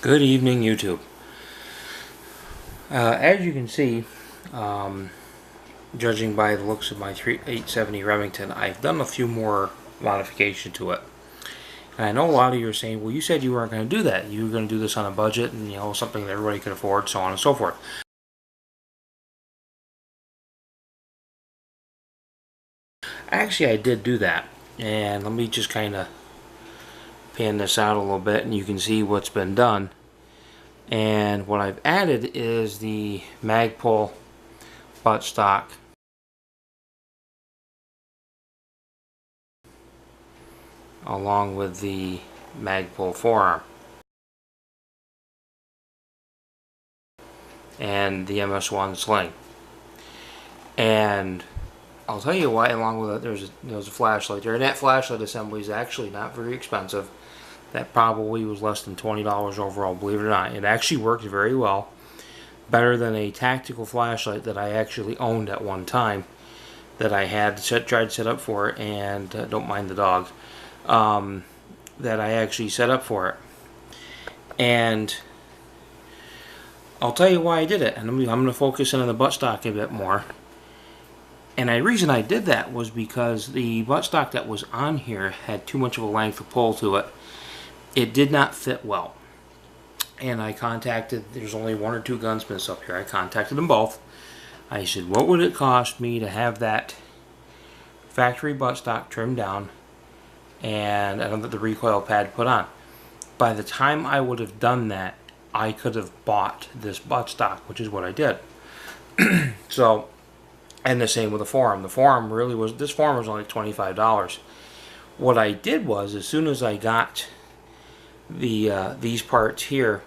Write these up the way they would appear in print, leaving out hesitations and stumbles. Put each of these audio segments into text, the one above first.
Good evening, YouTube. As you can see, judging by the looks of my 870 Remington, I've done a few more modifications to it. And I know a lot of you are saying, well, you said you weren't going to do that. You were going to do this on a budget and, something that everybody could afford, so on and so forth. Actually, I did do that. And let me just kind of pan this out a little bit and you can see what's been done. And what I've added is the Magpul buttstock along with the Magpul forearm and the MS1 sling. And I'll tell you why. Along with it, there's a flashlight there, and that flashlight assembly is actually not very expensive. That probably was less than $20 overall, believe it or not. It actually works very well. Better than a tactical flashlight that I actually owned at one time, that I had tried to set up for it, and don't mind the dogs, that I actually set up for it. And I'll tell you why I did it, and I'm going to focus in on the buttstock a bit more. And the reason I did that was because the buttstock that was on here had too much of a length of pull to it. It did not fit well. And I contacted, there's only one or two gunsmiths up here, I contacted them both. I said, what would it cost me to have that factory buttstock trimmed down and the recoil pad put on? By the time I would have done that, I could have bought this buttstock, which is what I did. So, and the same with the forearm. The forearm really was, this forearm was only $25. What I did was, as soon as I got these parts here,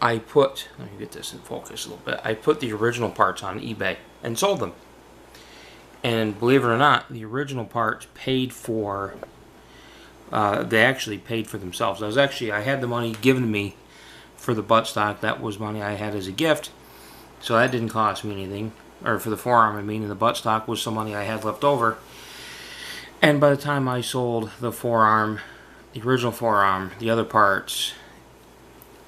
I put, let me get this in focus a little bit, I put the original parts on eBay and sold them. And believe it or not, the original parts paid for, they actually paid for themselves. I had the money given to me for the buttstock. That was money I had as a gift, so that didn't cost me anything. Or for the forearm, I mean, and the buttstock was some money I had left over. And by the time I sold the forearm, the original forearm, the other parts,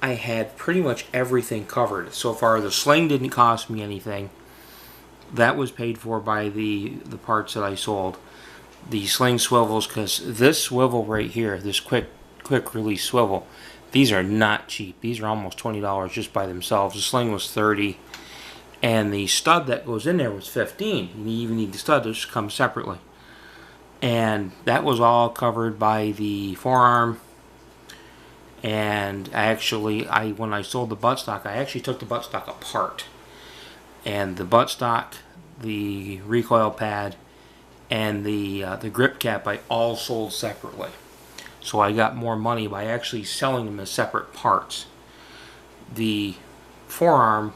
I had pretty much everything covered. So far, the sling didn't cost me anything. That was paid for by the parts that I sold. The sling swivels, because this swivel right here, this quick release swivel, these are not cheap. These are almost $20 just by themselves. The sling was $30, and the stud that goes in there was $15. You even need the stud to just come separately. And that was all covered by the forearm. And actually, when I sold the buttstock, I actually took the buttstock apart. And the buttstock, the recoil pad, and the grip cap, I all sold separately. So I got more money by actually selling them as separate parts. The forearm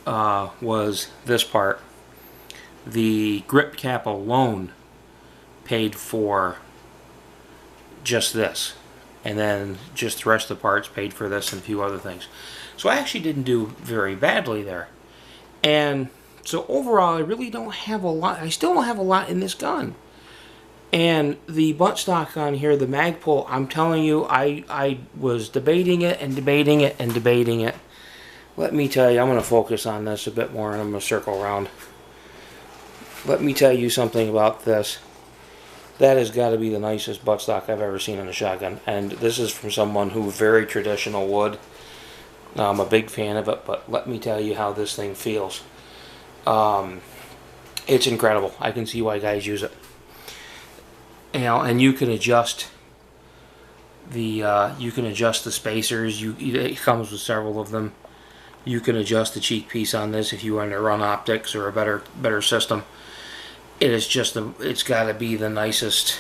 was this part. The grip cap alone paid for just this, and then just the rest of the parts paid for this and a few other things. So I actually didn't do very badly there. And so overall, I really don't have a lot. I still don't have a lot in this gun. And the buttstock on here, the Magpul, I'm telling you, I was debating it and debating it and debating it. Let me tell you, I'm going to focus on this a bit more, and I'm going to circle around. Let me tell you something about this. That has got to be the nicest buttstock I've ever seen in a shotgun. And this is from someone who very traditional wood. I'm a big fan of it, but let me tell you how this thing feels. It's incredible. I can see why guys use it. And you can adjust the spacers. It comes with several of them. You can adjust the cheek piece on this if you want to run optics or a better system. It is just it's got to be the nicest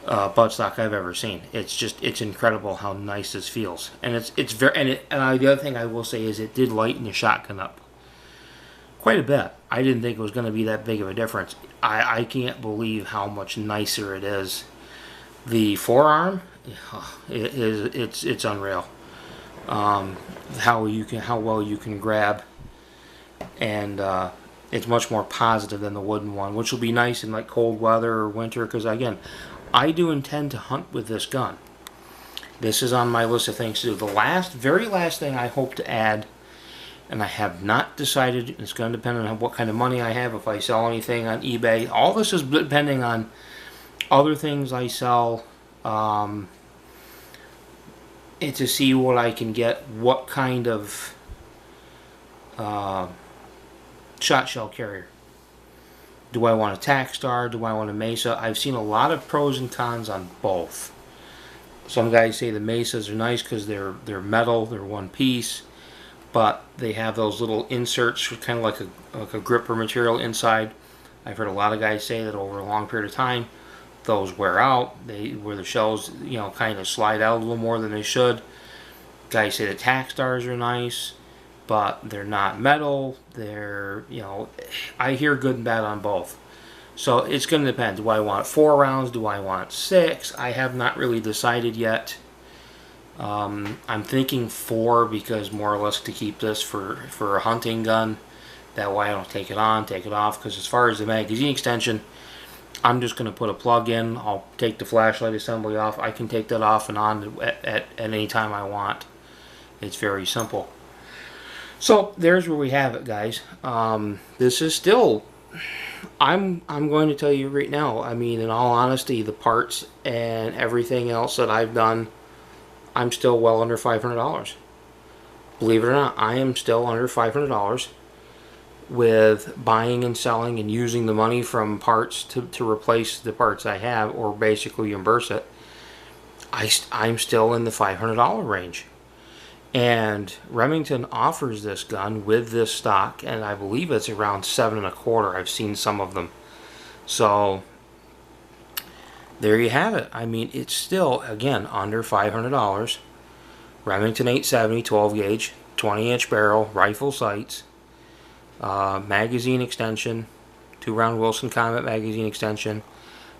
buttstock I've ever seen. It's incredible how nice this feels, and it's very. And the other thing I will say is it did lighten the shotgun up quite a bit. I didn't think it was going to be that big of a difference. I can't believe how much nicer it is. The forearm, it's unreal. How well you can grab, and it's much more positive than the wooden one, which will be nice in like cold weather or winter, because again, I do intend to hunt with this gun. This is on my list of things to do. The very last thing I hope to add, and I have not decided, it's going to depend on what kind of money I have, if I sell anything on eBay. All this is depending on other things I sell, and to see what I can get, what kind of shot shell carrier. Do I want a tack star? Do I want a Mesa? I've seen a lot of pros and cons on both. Some guys say the Mesas are nice because they're metal, they're one piece, but they have those little inserts, kind of like a gripper material inside. I've heard a lot of guys say that over a long period of time, those wear out. Where the shells, kind of slide out a little more than they should. Guys say the tack stars are nice, but they're not metal. They're, I hear good and bad on both. So it's going to depend. Do I want 4 rounds? Do I want 6? I have not really decided yet. I'm thinking 4 because more or less to keep this for a hunting gun. That way I don't take it on, take it off. Because as far as the magazine extension, I'm just going to put a plug in. I'll take the flashlight assembly off. I can take that off and on at any time I want. It's very simple. So there's where we have it, guys. This is still... I'm going to tell you right now, I mean, in all honesty, the parts and everything else that I've done, I'm still well under $500. Believe it or not, I am still under $500 with buying and selling and using the money from parts to replace the parts I have, or basically reimburse it. I'm still in the $500 range. And Remington offers this gun with this stock, and I believe it's around $7.25. I've seen some of them. So there you have it. I mean, it's still, again, under $500. Remington 870 12 gauge, 20-inch barrel, rifle sights, magazine extension, 2-round Wilson Combat magazine extension.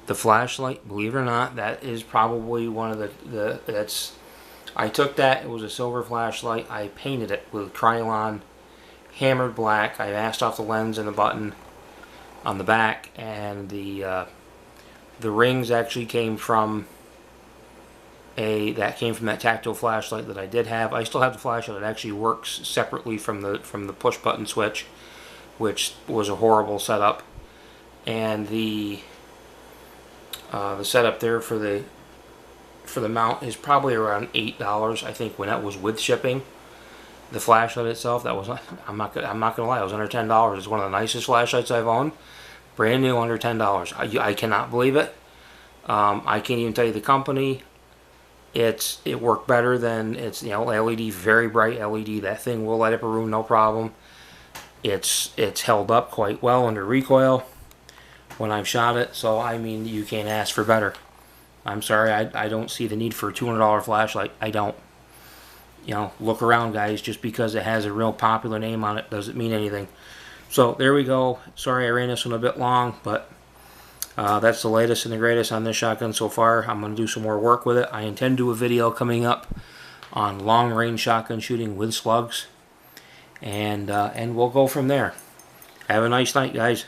The flashlight, believe it or not, that is probably one of that's... I took that, it was a silver flashlight, I painted it with Krylon, hammered black. I masked off the lens and the button on the back, and the rings actually came from that tactile flashlight that I did have. I still have the flashlight. It actually works separately from the push button switch, which was a horrible setup. And the setup there for the mount is probably around $8, I think, when that was with shipping. The flashlight itself, that was, I'm not gonna lie, it was under $10. It's one of the nicest flashlights I've owned, brand new, under $10. I cannot believe it. I can't even tell you the company. It worked better than its LED, very bright LED. That thing will light up a room, no problem. It's held up quite well under recoil when I've shot it. So I mean, you can't ask for better. I'm sorry, I don't see the need for a $200 flashlight. I don't. Look around, guys. Just because it has a real popular name on it doesn't mean anything. So there we go. Sorry I ran this one a bit long, but that's the latest and the greatest on this shotgun so far. I'm going to do some more work with it. I intend to do a video coming up on long-range shotgun shooting with slugs, and we'll go from there. Have a nice night, guys.